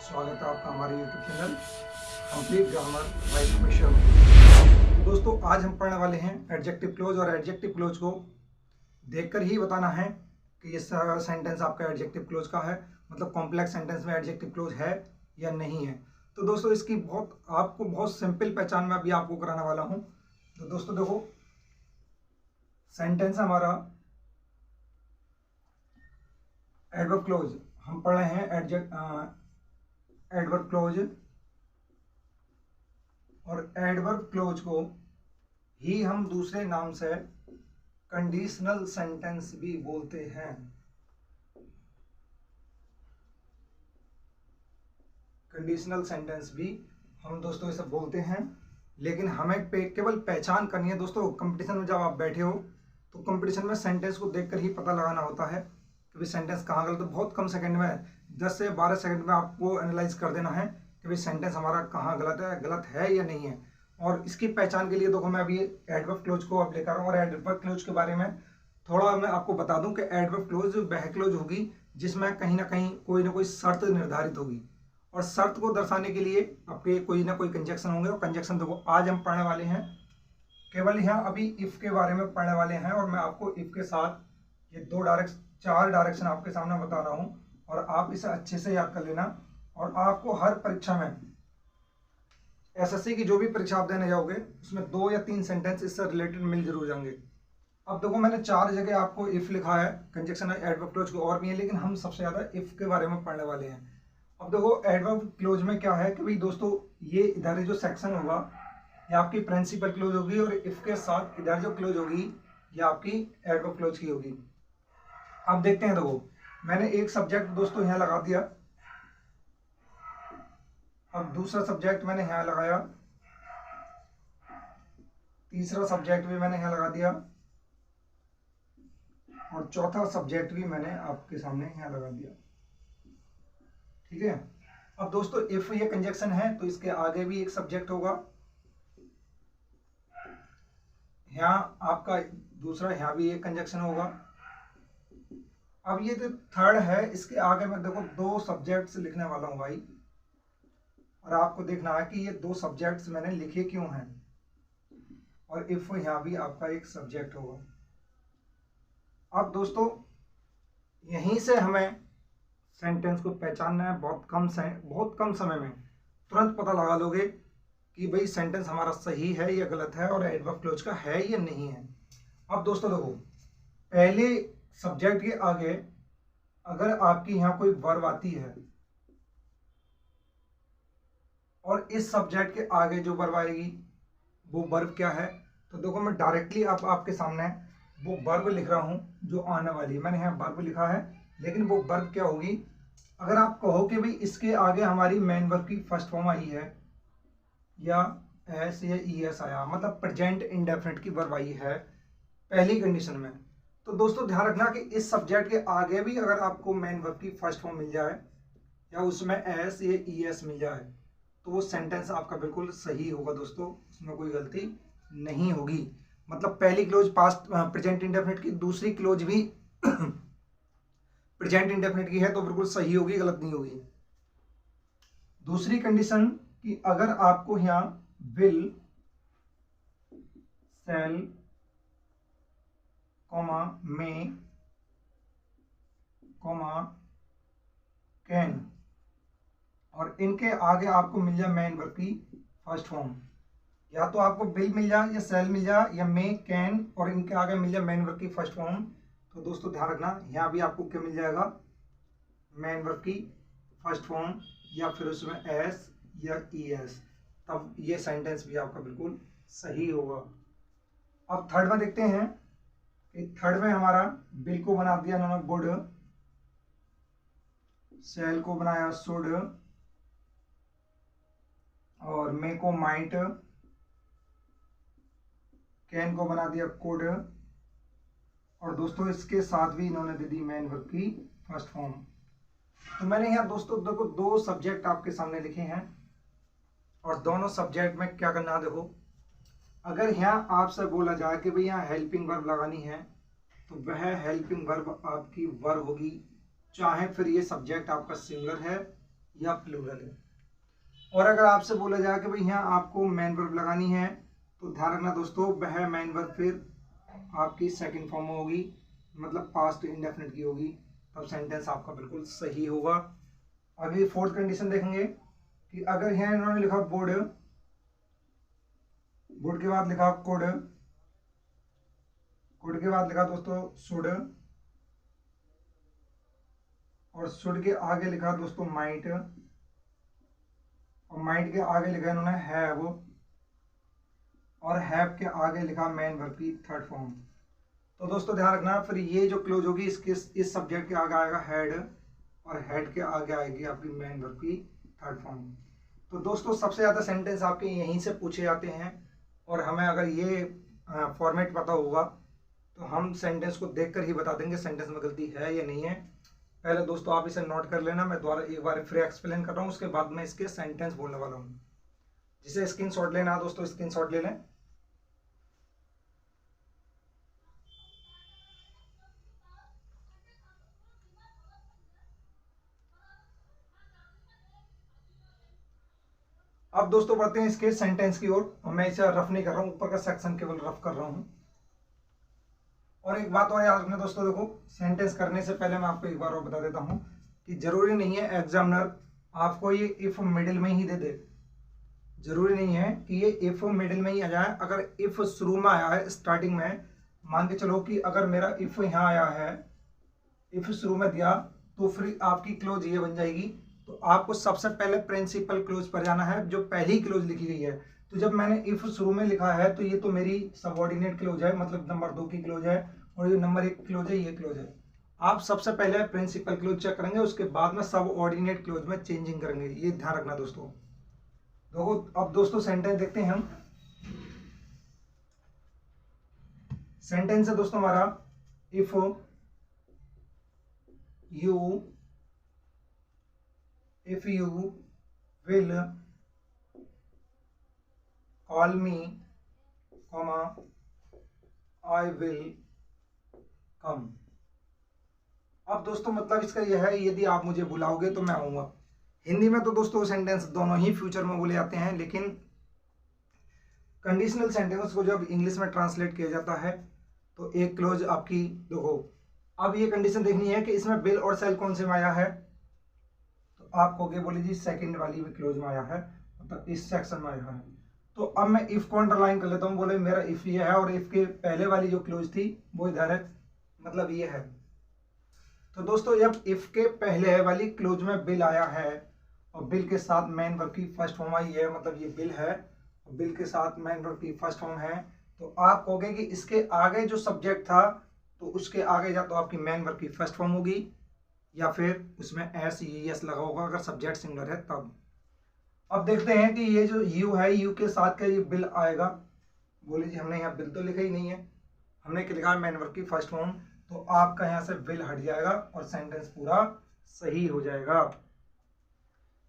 स्वागत है आपका हमारे YouTube channel complete grammar bye Ramesh Sharma. दोस्तों आज हम पढ़ने वाले हैं एडजेक्टिव क्लोज और एडजेक्टिव क्लोज को देखकर ही बताना है कि ये सेंटेंस आपका एडजेक्टिव क्लोज का है, मतलब कॉम्प्लेक्स सेंटेंस में एडजेक्टिव क्लोज है या नहीं है। तो दोस्तों इसकी आपको बहुत सिंपल पहचान में अभी आपको कराने वाला हूँ। तो दोस्तों देखो, सेंटेंस हमारा एडवर्ब क्लोज हम पढ़ रहे हैं एडवर्ब क्लोज, और एडवर्ब क्लोज को ही हम दूसरे नाम से कंडीशनल सेंटेंस भी बोलते हैं। कंडीशनल सेंटेंस भी हम दोस्तों इसे बोलते हैं, लेकिन हमें केवल पहचान करनी है। दोस्तों कंपटीशन में जब आप बैठे हो तो कंपटीशन में सेंटेंस को देखकर ही पता लगाना होता है कि भाई सेंटेंस कहाँ गलत है। बहुत कम सेकंड में 10 से 12 सेकंड में आपको एनालाइज कर देना है कि भाई सेंटेंस हमारा कहाँ गलत है या नहीं है। और इसकी पहचान के लिए देखो मैं अभी एडवर्ब क्लोज को अब लेकर आऊँ, और एडवर्ब क्लोज के बारे में थोड़ा मैं आपको बता दूं कि एडवर्ब क्लोज वह क्लोज होगी जिसमें कहीं ना कहीं कोई ना कोई शर्त निर्धारित होगी, और शर्त को दर्शाने के लिए आपके कोई ना कोई कंजक्शन होंगे। और कंजक्शन देखो आज हम पढ़ने वाले हैं, केवल यहाँ अभी इफ के बारे में पढ़ने वाले हैं, और मैं आपको इफ के साथ ये 4 डायरेक्शन आपके सामने बता रहा हूँ, और आप इसे अच्छे से याद कर लेना। और आपको हर परीक्षा में एसएससी की जो भी परीक्षा आप देने जाओगे उसमें 2 या 3 सेंटेंस इससे रिलेटेड मिल जरूर जाएंगे। अब देखो मैंने 4 जगह आपको इफ लिखा है, कंजक्शन एडवर्ब क्लोज को और भी है, लेकिन हम सबसे ज्यादा इफ के बारे में पढ़ने वाले हैं। अब देखो एडवर्ब क्लोज में क्या है कि भाई दोस्तों ये इधर जो सेक्शन होगा ये आपकी प्रिंसिपल क्लोज होगी, और इफ के साथ इधर जो क्लोज होगी ये आपकी एडवर्ब क्लोज की होगी। अब देखते हैं, देखो मैंने एक सब्जेक्ट दोस्तों यहाँ लगा दिया, अब दूसरा सब्जेक्ट मैंने यहाँ लगाया, तीसरा सब्जेक्ट भी मैंने यहाँ लगा दिया, और चौथा सब्जेक्ट भी मैंने आपके सामने यहाँ लगा दिया। ठीक है। अब दोस्तों इफ ये कंजक्शन है तो इसके आगे भी एक सब्जेक्ट होगा, यहाँ आपका दूसरा यहाँ भी एक कंजक्शन होगा। अब ये जो थर्ड है इसके आगे मैं देखो 2 सब्जेक्ट्स लिखने वाला हूं भाई, और आपको देखना है कि ये 2 सब्जेक्ट्स मैंने लिखे क्यों हैं। और इफ यहाँ भी आपका एक सब्जेक्ट होगा। अब दोस्तों यहीं से हमें सेंटेंस को पहचानना है। बहुत कम समय में तुरंत पता लगा लोगे कि भाई सेंटेंस हमारा सही है या गलत है, और एडवर्ब क्लोज का है या नहीं है। अब दोस्तों देखो, पहले सब्जेक्ट के आगे अगर आपकी यहाँ कोई वर्ब आती है और इस सब्जेक्ट के आगे जो वर्ब आएगी वो वर्ब क्या है, तो देखो मैं डायरेक्टली आपके सामने वो वर्ब लिख रहा हूं जो आने वाली है। मैंने यहाँ वर्ब लिखा है, लेकिन वो वर्ब क्या होगी। अगर आप कहो कि भाई इसके आगे हमारी मेन वर्ब की फर्स्ट फॉर्म आई है, या एस या ई एस आया, मतलब प्रेजेंट इंडेफिनिट की वर्ब आई है पहली कंडीशन में, तो दोस्तों ध्यान रखना कि इस सब्जेक्ट के आगे भी अगर आपको मेन वर्ब की फर्स्ट फॉर्म मिल जाए या उसमें एस या ई एस मिल जाए तो वो सेंटेंस आपका बिल्कुल सही होगा दोस्तों, उसमें कोई गलती नहीं होगी। मतलब पहली क्लोज पास्ट प्रेजेंट इंडेफिनिट की, दूसरी क्लोज भी प्रेजेंट इंडेफिनिट की है तो बिल्कुल सही होगी, गलत नहीं होगी। दूसरी कंडीशन कि अगर आपको यहाँ will, shall, comma, may, comma, can, और इनके आगे आपको मिल जाए मेन वर्ब की फर्स्ट फॉर्म, या तो आपको विल मिल जाए या सेल मिल जाए या मे, कैन, और इनके आगे मिल जाए मेन वर्ब की फर्स्ट फॉर्म, तो दोस्तों ध्यान रखना यहाँ भी आपको क्या मिल जाएगा, मेन वर्ब की फर्स्ट फॉर्म या फिर उसमें एस या ई एस, तब ये सेंटेंस भी आपका बिल्कुल सही होगा। अब थर्ड में देखते हैं, थर्ड में हमारा विल को बना दिया उन्होंने गुड, सेल को बनाया शुड, और मे को माइट, कैन को बना दिया कुड, और दोस्तों इसके साथ भी इन्होंने दे दी मेन वर्ब की फर्स्ट फॉर्म। तो मैंने यहाँ दोस्तों देखो 2 सब्जेक्ट आपके सामने लिखे हैं, और दोनों सब्जेक्ट में क्या करना है, देखो अगर यहाँ आपसे बोला जाए कि भाई यहाँ हेल्पिंग वर्ब लगानी है तो वह हेल्पिंग वर्ब आपकी वर्ब होगी, चाहे फिर ये सब्जेक्ट आपका सिंगुलर है या प्लूरल है। और अगर आपसे बोला जाए कि भाई यहाँ आपको मेन वर्ब लगानी है तो ध्यान रखना दोस्तों, वह मेन वर्ब फिर आपकी सेकंड फॉर्म में होगी, मतलब पास्ट इंडेफिनिट की होगी, तब सेंटेंस आपका बिल्कुल सही होगा। अगली फोर्थ कंडीशन देखेंगे कि अगर यहाँ इन्होंने लिखा वुड, वुड के बाद लिखा कुड, कुड के बाद लिखा दोस्तों शुड, और शुड के आगे लिखा दोस्तों माइट, और माइट के आगे लिखा इन्होंने हैव, और हैव के आगे लिखा मेन वर्ब की थर्ड फॉर्म। तो दोस्तों ध्यान रखना, फिर ये जो क्लोज होगी इसके इस सब्जेक्ट के आगे आएगा हेड, और हेड के आगे आएगी आपकी मेन वर्ब की थर्ड फॉर्म। तो दोस्तों सबसे ज़्यादा सेंटेंस आपके यहीं से पूछे जाते हैं, और हमें अगर ये फॉर्मेट पता होगा तो हम सेंटेंस को देखकर ही बता देंगे सेंटेंस में गलती है या नहीं है। पहले दोस्तों आप इसे नोट कर लेना, मैं दोबारा एक बार फिर एक्सप्लेन कर रहा हूँ, उसके बाद मैं इसके सेंटेंस बोलने वाला हूँ। जिसे स्क्रीनशॉट लेना है दोस्तों स्क्रीनशॉट ले लें। अब दोस्तों बढ़ते हैं इसके सेंटेंस की ओर, और मैं इसे रफ नहीं कर रहा हूँ, ऊपर का सेक्शन केवल रफ कर रहा हूँ। और एक बात और याद रखना दोस्तों, देखो सेंटेंस करने से पहले मैं आपको एक बार और बता देता हूँ कि जरूरी नहीं है एग्जामिनर आपको ये इफ मिडिल में ही दे दे। जरूरी नहीं है कि ये इफ मिडिल में ही आ जाए। अगर इफ शुरू में आया है स्टार्टिंग में, मान के चलो कि अगर मेरा इफ यहाँ आया है, इफ शुरू में दिया, तो फिर आपकी क्लोज ये बन जाएगी। तो आपको सबसे पहले प्रिंसिपल क्लोज पर जाना है, जो पहली क्लोज लिखी गई है। तो जब मैंने इफ शुरू में लिखा है तो ये तो मेरी सबऑर्डिनेट क्लोज है, मतलब नंबर 2 की क्लोज है, और ये नंबर 1 क्लोज है, ये क्लोज है। आप सबसे पहले प्रिंसिपल क्लोज चेक करेंगे, उसके बाद में सबऑर्डिनेट क्लोज में चेंजिंग करेंगे, ये ध्यान रखना दोस्तों। देखो अब दोस्तों सेंटेंस देखते हैं हम। सेंटेंस है दोस्तों हमारा, if you will call me, I will come। अब दोस्तों मतलब इसका यह है, यदि आप मुझे बुलाओगे तो मैं आऊंगा। हिंदी में तो दोस्तों सेंटेंस दोनों ही फ्यूचर में बोले जाते हैं, लेकिन कंडीशनल सेंटेंस को जब इंग्लिश में ट्रांसलेट किया जाता है तो एक क्लोज आपकी, देखो अब ये कंडीशन देखनी है कि इसमें बिल और सेल कौन से में आया है। तो आप कहोगे बोले जी सेकंड वाली भी क्लोज में आया है, मतलब इस सेक्शन में आया है। तो अब मैं इफ को अंडरलाइन कर लेता हूँ, बोले मेरा इफ ये है, और इफ के पहले वाली जो क्लोज थी वो इधर है, मतलब ये है। तो दोस्तों जब इफ के पहले वाली क्लोज में बिल आया है और बिल के साथ मेन वर्ब की फर्स्ट फॉर्म आई है, मतलब ये बिल है, और बिल के साथ मेन वर्ब की फर्स्ट फॉर्म है, तो आप कहोगे कि इसके आगे जो सब्जेक्ट था तो उसके आगे या तो आपकी मेन वर्ब की फर्स्ट फॉर्म होगी, या फिर उसमें एस एस लगा होगा अगर सब्जेक्ट सिंगुलर है तब। अब देखते हैं कि ये जो यू है, यू के साथ का ये बिल आएगा। बोले जी हमने यहाँ बिल तो लिखा ही नहीं है, हमने क्या लिखा है मेन वर्ब की फर्स्ट फॉर्म, तो आपका यहाँ से बिल हट जाएगा और सेंटेंस पूरा सही हो जाएगा।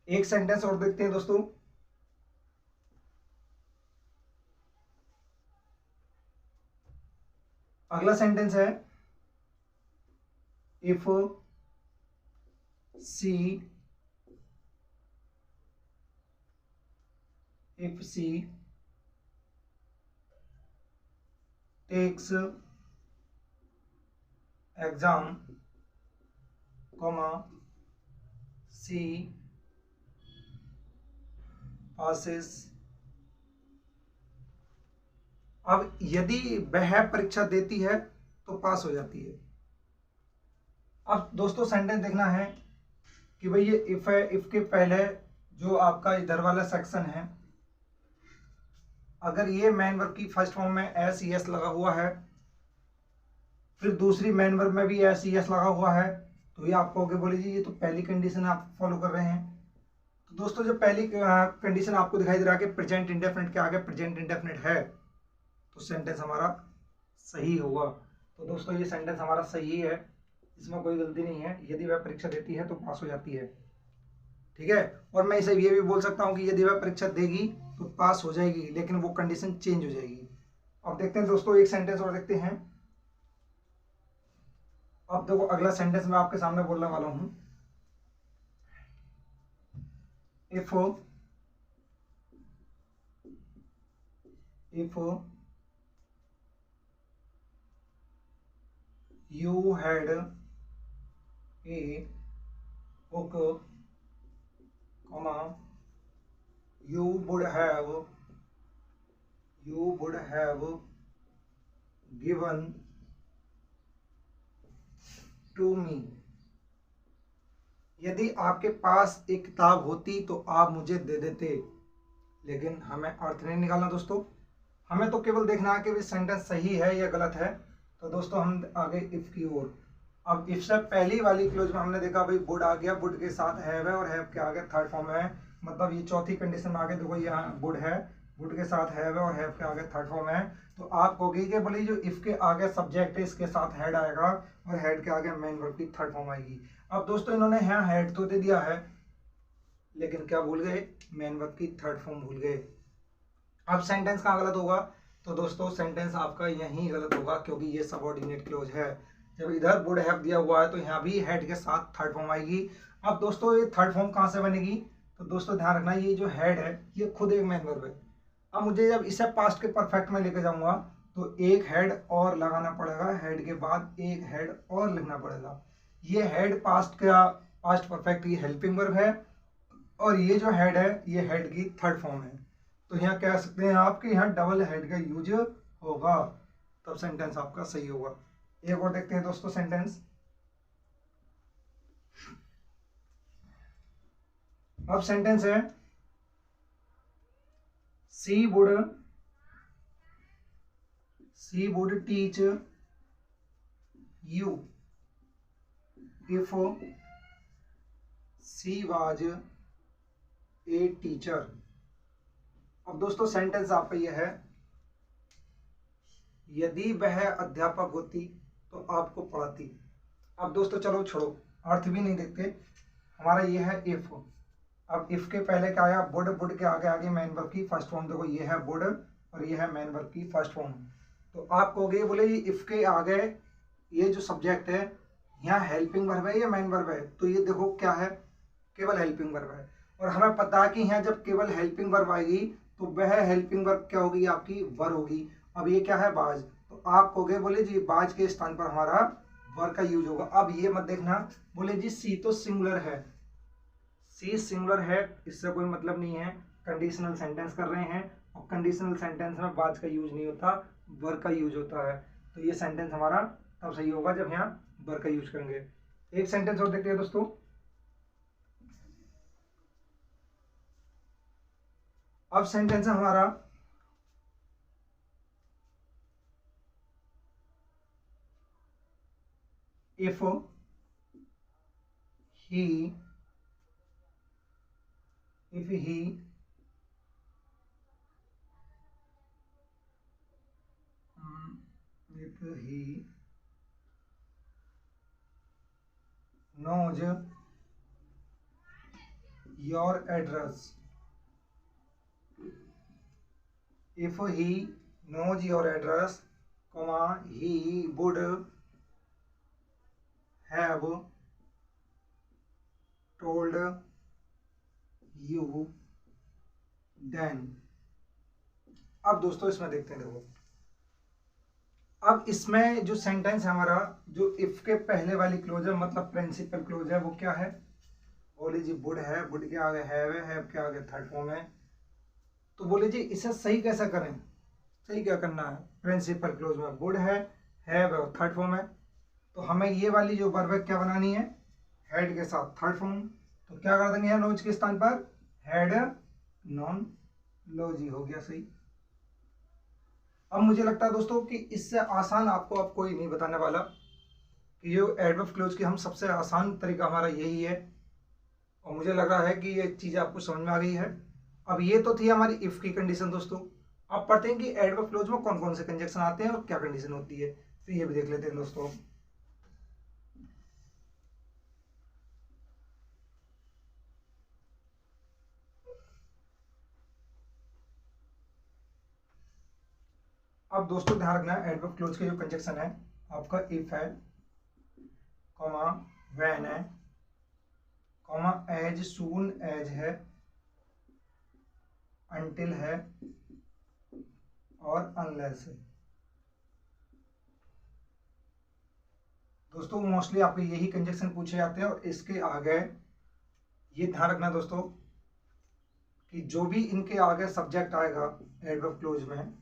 एक सेंटेंस और देखते हैं दोस्तों। अगला सेंटेंस है if she takes exam, she passes. अब यदि वह परीक्षा देती है तो पास हो जाती है। अब दोस्तों सेंटेंस देखना है कि भाई ये इफ है, इफ के पहले जो आपका इधर वाला सेक्शन है, अगर ये मेन वर्ब की फर्स्ट फॉर्म में एस एस लगा हुआ है, फिर दूसरी मेन वर्ब में भी एस एस लगा हुआ है, तो ये आप कहोगे बोले जी ये तो पहली कंडीशन आप फॉलो कर रहे हैं। तो दोस्तों जब पहली कंडीशन आपको दिखाई दे रहा है कि प्रेजेंट इंडेफिनिट के आगे प्रेजेंट इंडेफिनिट है, तो सेंटेंस हमारा सही होगा। तो दोस्तों ये सेंटेंस हमारा सही है, इसमें कोई गलती नहीं है। यदि वह परीक्षा देती है तो पास हो जाती है, ठीक है। और मैं इसे ये भी बोल सकता हूँ कि यदि वह परीक्षा देगी तो पास हो जाएगी, लेकिन वो कंडीशन चेंज हो जाएगी। अब देखते हैं दोस्तों एक सेंटेंस और देखते हैं। अब देखो अगला सेंटेंस मैं आपके सामने बोलने वाला हूँ। if you had a book, comma, you would have given to me। यदि आपके पास एक किताब होती तो आप मुझे दे देते। लेकिन हमें अर्थ नहीं निकालना दोस्तों, हमें तो केवल देखना है कि भी सेंटेंस सही है या गलत है। तो दोस्तों हम आगे इफ की ओर। अब इफ से पहली वाली क्लोज में हमने देखा भाई वुड आ गया, वुड के साथ हैव है और हैव के आगे थर्ड फॉर्म है, मतलब ये चौथी कंडीशन में आगे देखो यहाँ वुड है, वुड के साथ हैव है और हैव के आगे थर्ड फॉर्म है। तो आप कहोगे कि बोली जो इफ के आगे सब्जेक्ट है इसके साथ हेड आएगा और हेड के आगे मेन वर्ब की थर्ड फॉर्म आएगी। अब दोस्तों इन्होंने यहाँ हेड तो दे दिया है लेकिन क्या भूल गए, मेन वर्ब की थर्ड फॉर्म भूल गए। अब सेंटेंस कहाँ गलत होगा, तो दोस्तों सेंटेंस आपका यहीं गलत होगा क्योंकि ये सबऑर्डिनेट क्लोज है। जब इधर वुड हैव दिया हुआ है तो यहाँ भी हेड के साथ थर्ड फॉर्म आएगी। अब दोस्तों ये थर्ड फॉर्म कहाँ से बनेगी, तो दोस्तों ध्यान रखना ये जो हेड है ये खुद एक मेन वर्ब है। अब मुझे जब इसे पास्ट के परफेक्ट में लेके जाऊंगा तो एक हेड और लगाना पड़ेगा, हेड के बाद एक हेड और लिखना पड़ेगा। ये हेड पास्ट का पास्ट परफेक्ट की हेल्पिंग वर्ब है और ये जो हेड है ये हेड की थर्ड फॉर्म है। तो यहाँ कह सकते हैं आपके यहाँ डबल हेड का यूज होगा, तब सेंटेंस आपका सही होगा। एक और देखते हैं दोस्तों सेंटेंस। अब सेंटेंस है she would teach you if she was a teacher। अब दोस्तों सेंटेंस आपका यह है यदि वह अध्यापक होती तो आपको पढ़ाती। अब दोस्तों चलो छोड़ो, अर्थ भी नहीं देखते, हमारा ये है इफ। अब इफ के पहले क्या आया, वुड, वुड के आगे आगे मेन वर्ब की फर्स्ट फॉर्म, देखो ये है वुड और ये है मेन वर्ब की फर्स्ट फॉर्म। तो आप कहोगे बोले ये इफ के आगे ये जो सब्जेक्ट है यहाँ हेल्पिंग वर्ब है या मेन वर्ब है, तो ये देखो क्या है, केवल हेल्पिंग वर्ब है। और हमें पता है कि यहाँ जब केवल हेल्पिंग वर्ब आएगी तो वह हेल्पिंग वर्ब क्या होगी, आपकी वर होगी। अब ये क्या है, बाज, तो आप कहोगे बोले जी बाज के स्थान पर हमारा वर का यूज होगा। अब ये मत देखना बोले जी सी तो सिंगुलर है, सी सिंगुलर है, इससे कोई मतलब नहीं है, कंडीशनल सेंटेंस कर रहे हैं और कंडीशनल सेंटेंस में बाज का यूज नहीं होता, वर का यूज होता है। तो ये सेंटेंस हमारा तब सही होगा जब यहाँ वर का यूज करेंगे। एक सेंटेंस और देखते हैं दोस्तों। अब सेंटेंस है हमारा if he knows your address, if he knows your address, comma, he would have told you then। अब दोस्तों इसमें देखते हैं, देखो अब इसमें जो सेंटेंस है हमारा, जो इफ के पहले वाली क्लोज है मतलब प्रिंसिपल क्लोज है, वो क्या है, बोले जी वुड है, वुड के आगे हैव के आगे थर्ड फॉर्म है। तो बोले जी इसे सही कैसा करें, सही क्या करना है, प्रिंसिपल क्लोज में वुड है, हैव और थर्ड फॉर्म है, तो हमें ये वाली जो वर्ब है क्या बनानी है, हेड के साथ थर्ड फॉर्म। तो क्या कर देंगे नोज के स्थान पर हेड नॉन लॉजी, हो गया सही। अब मुझे लगता है दोस्तों कि इससे आसान आपको अब कोई नहीं बताने वाला, कि जो एडवर्ब क्लोज की हम सबसे आसान तरीका हमारा यही है, और मुझे लग रहा है कि ये चीज़ आपको समझ में आ गई है। अब ये तो थी हमारी इफ की कंडीशन दोस्तों। अब पढ़ते हैं कि एडवर्ब क्लोज में कौन कौन से कंजक्शन आते हैं और क्या कंडीशन होती है, तो ये भी देख लेते हैं दोस्तों। अब दोस्तों ध्यान रखना है एडवर्ब क्लोज के जो कंजक्शन है आपका इफ है, कॉमा व्हेन है, कॉमा एज सून एज है, अनटिल है और अनलेस है। दोस्तों मोस्टली आपके यही कंजक्शन पूछे जाते हैं, और इसके आगे ये ध्यान रखना दोस्तों कि जो भी इनके आगे सब्जेक्ट आएगा एडवर्ब क्लोज में,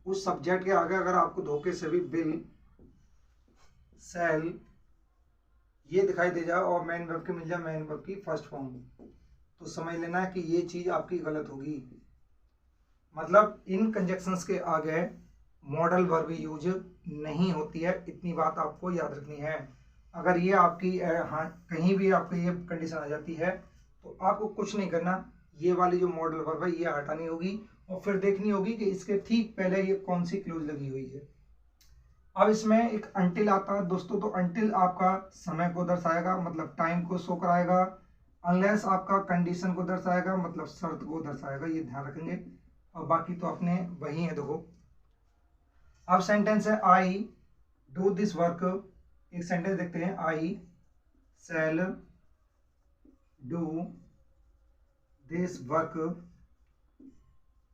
उस सब्जेक्ट के आगे अगर आपको धोखे से भी विल, शैल ये दिखाई दे जाए और मेन वर्ब की मिल जाए मेन वर्ब की फर्स्ट फॉर्म, तो समझ लेना है कि ये चीज आपकी गलत होगी। मतलब इन कंजक्शंस के आगे मॉडल वर्ब यूज नहीं होती है, इतनी बात आपको याद रखनी है। अगर ये आपकी हाँ कहीं भी आपको ये कंडीशन आ जाती है तो आपको कुछ नहीं करना, ये वाली जो मॉडल वर्ब है ये हटानी होगी और फिर देखनी होगी कि इसके ठीक पहले ये कौन सी क्लोज लगी हुई है। अब इसमें एक अनटिल आता है दोस्तों, तो अनटिल आपका समय को दर्शाएगा, मतलब टाइम को शो कराएगा। अनलेस आपका कंडीशन को दर्शाएगा, मतलब शर्त को दर्शाएगा, ये ध्यान रखेंगे। और बाकी तो अपने वही है। देखो अब सेंटेंस है आई डू दिस वर्क। एक सेंटेंस देखते हैं, I shall do this work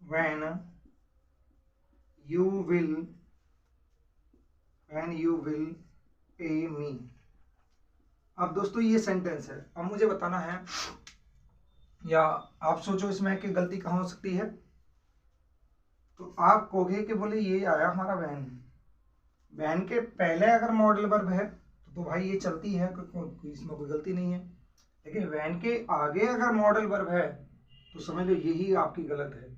when you will pay me. अब दोस्तों ये सेंटेंस है, अब मुझे बताना है, या आप सोचो इसमें कि गलती कहाँ हो सकती है, तो आप कहोगे कि बोले ये आया हमारा वैन, वैन के पहले अगर मॉडल वर्ब है तो भाई ये चलती है, इसमें कोई गलती नहीं है। लेकिन वैन के आगे अगर मॉडल वर्ब है तो समझ लो यही आपकी गलत है।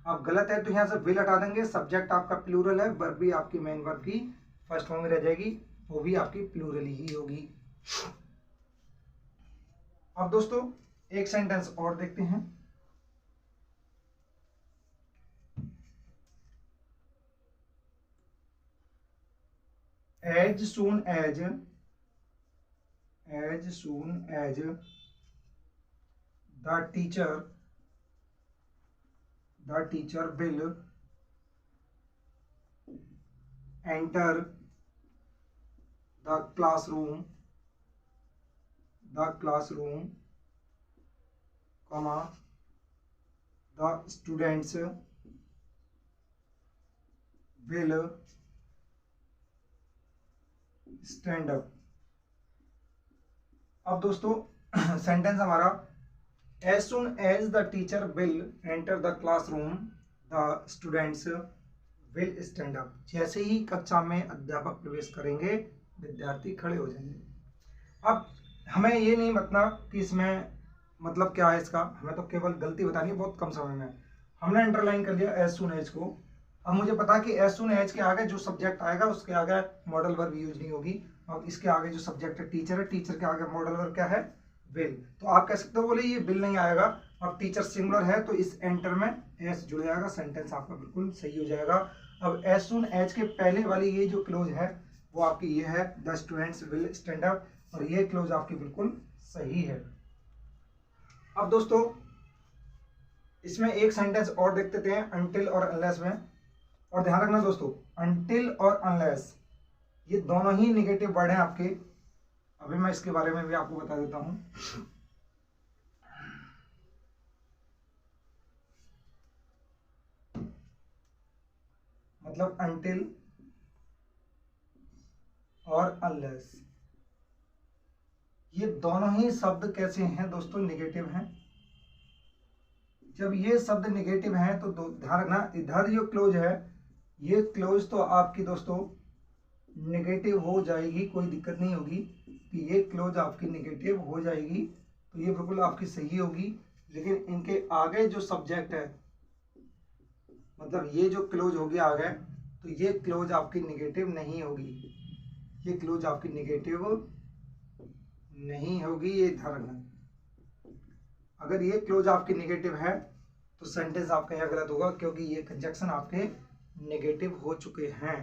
आप गलत है तो यहाँ से विल हटा देंगे, सब्जेक्ट आपका प्लूरल है, वर्ब भी आपकी मेन वर्ब की फर्स्ट फॉर्म में रह जाएगी, वो भी आपकी प्लूरल ही होगी। अब दोस्तों एक सेंटेंस और देखते हैं, as soon as the teacher will enter the classroom, comma, the students will stand up। अब दोस्तों सेंटेंस हमारा as soon as the teacher will enter the classroom the students will stand up। जैसे ही कक्षा में अध्यापक प्रवेश करेंगे विद्यार्थी खड़े हो जाएंगे। अब हमें ये नहीं मतलब कि इसमें मतलब क्या है इसका, हमें तो केवल गलती बतानी है बहुत कम समय में। हमने अंडरलाइन कर लिया as soon as को। अब मुझे पता है कि as soon as के आगे जो सब्जेक्ट आएगा उसके आगे मॉडल वर्ब यूज नहीं होगी, और इसके आगे जो सब्जेक्ट है टीचर है, टीचर के आगे मॉडल वर्ब क्या है, विल। तो आप कह सकते हो बोले ये विल नहीं आएगा, और टीचर सिंगुलर है तो इस एंटर में एस जुड़ जाएगा, सेंटेंस आपका बिल्कुल सही हो जाएगा। अब as soon as के पहले वाली ये जो क्लोज है वो आपकी ये है the students will stand up, और ये क्लोज आपकी बिल्कुल सही है। अब दोस्तों इसमें एक सेंटेंस और देख लेते हैं अनटिल और अनलेस में, और ध्यान रखना दोस्तों अनटिल और अनलेस ये दोनों ही नेगेटिव वर्ड हैं आपके। अभी मैं इसके बारे में भी आपको बता देता हूं। मतलब अनटिल और अनलेस ये दोनों ही शब्द कैसे हैं दोस्तों, नेगेटिव हैं। जब ये शब्द नेगेटिव हैं तो ध्यान रखना इधर जो क्लोज है ये क्लोज तो आपकी दोस्तों नेगेटिव हो जाएगी, कोई दिक्कत नहीं होगी कि ये क्लोज आपकी नेगेटिव हो जाएगी, तो ये बिल्कुल आपकी सही होगी। लेकिन इनके आगे जो सब्जेक्ट है, मतलब ये जो क्लोज हो गया आगे, तो ये क्लोज आपकी नेगेटिव नहीं होगी, ये क्लोज आपकी नेगेटिव नहीं होगी, ये ध्यान रखना। अगर ये क्लोज आपकी नेगेटिव है तो सेंटेंस आपका यहाँ गलत होगा, क्योंकि ये कंजक्शन आपके नेगेटिव हो चुके हैं।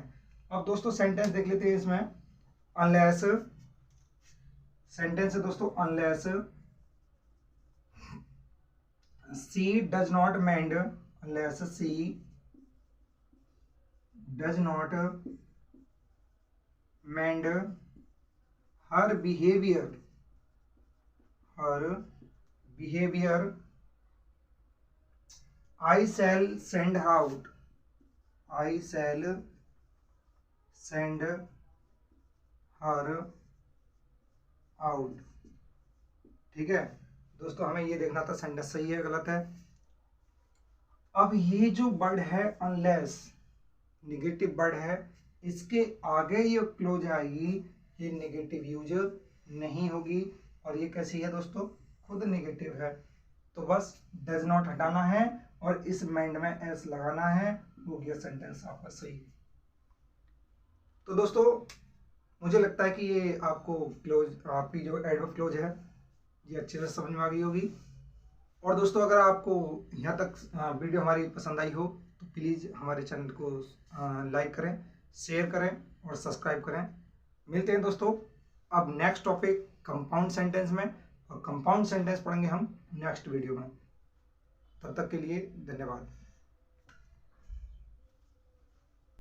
अब दोस्तों सेंटेंस देख लेते हैं इसमें, अनलेस सेंटेंस है दोस्तों, unless she does not mend, unless she does not mend her behaviour I shall send out, I shall send her out. ठीक है दोस्तों, हमें ये देखना था सेंटेंस सही है गलत है। अब ये जो वर्ड है अनलेस, निगेटिव वर्ड है, इसके आगे ये क्लोज आएगी, ये नेगेटिव यूज नहीं होगी। और ये कैसी है दोस्तों, खुद नेगेटिव है। तो बस डज नॉट हटाना है और इस मेंड में एस लगाना है, हो गया सेंटेंस आपका सही। तो दोस्तों मुझे लगता है कि ये आपको क्लोज, आपकी जो एडवर्ब क्लोज है ये अच्छे से समझ में आ गई होगी। और दोस्तों अगर आपको यहाँ तक वीडियो हमारी पसंद आई हो तो प्लीज़ हमारे चैनल को लाइक करें, शेयर करें और सब्सक्राइब करें। मिलते हैं दोस्तों अब नेक्स्ट टॉपिक कंपाउंड सेंटेंस में, और कंपाउंड सेंटेंस पढ़ेंगे हम नेक्स्ट वीडियो में। तब तक के लिए धन्यवाद।